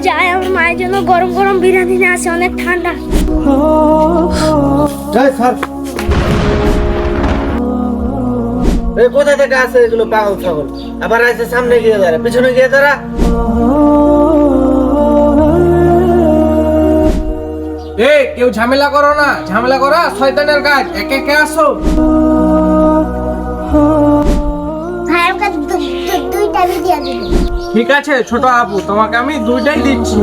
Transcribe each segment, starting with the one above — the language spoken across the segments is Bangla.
যাই আমার মায়ের জন্য গরম গরম বিরিয়ানি নিয়ে আসে, অনেক ঠান্ডা। যাই স্যার। এই কোথা থেকে আসে এগুলো পাগল ছাগল? আবার আসে সামনে গিয়ে দাঁড়া, পিছনে গিয়ে দাঁড়া। এই কেউ ঝামেলা করো না, ঝামেলা করা শয়তানের কাজ। একে একে আসো। ভাই আমাকে দুইটা বিরিয়ানি দিন। ঠিক আছে ছোট আপু, তোমাকে আমি দুইটাই দিচ্ছি।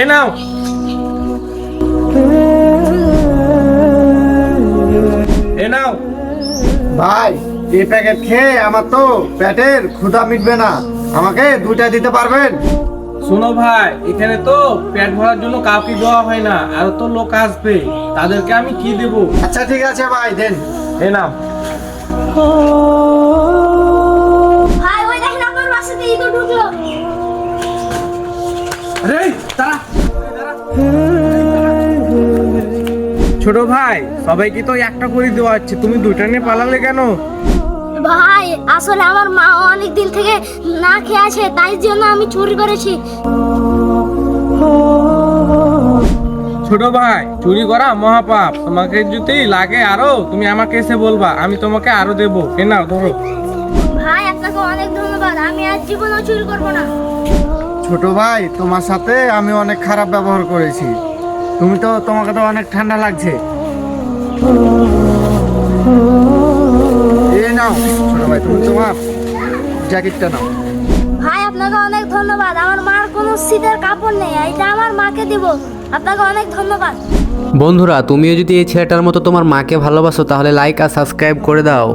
এ নাও। এ নাও। ভাই এই প্যাকেট খেয়ে আমার তো পেটের ক্ষুধা মিটবে না, আমাকে দুইটা দিতে পারবেন? শোনো ভাই, এখানে তো পেট ভরার জন্য কাউকে দেওয়া হয় না, আর তো লোক আসবে, তাদেরকে আমি কি দেব? আচ্ছা ঠিক আছে ভাই, দেন। এ নাও। ভাই ওই দেখেন আপনার বাসাতে ইঁদুর ঢুকলো। আরে দাঁড়া। ছোট ভাই, সবাইকে তো একটা করে দেওয়া হচ্ছে, তুমি দুইটা নিয়ে পালালে কেন? ভাই আসলে আমার মা অনেক দিন থেকে না খেয়ে আছে, তাই জন্য আমি চুরি করেছি। ছোট ভাই, চুরি করা মহাপাপ, তোমাকে যদি লাগে আরো তুমি আমাকে এসে বলবা, আমি তোমাকে আরো দেবো। এ নাও ধরো। ভাই আপনাকে অনেক ধন্যবাদ, আমি আর জীবনেও চুরি করবো না। ছোট ভাই, তোমার সাথে আমি অনেক খারাপ ব্যবহার করেছি। তোমাকে তো অনেক ঠান্ডা লাগছে। এই নাও ছোট ভাই, তুমি তোমার জ্যাকেটটা নাও। ভাই আপনাকে অনেক ধন্যবাদ, আমার মার কোনো শীতের কাপড় নেই, এটা আমার মাকে দিব। আপনাকে অনেক ধন্যবাদ। বন্ধুরা, তুমিও যদি এই ছেলেটার মতো তোমার মাকে ভালোবাসো তাহলে লাইক আর সাবস্ক্রাইব করে দাও।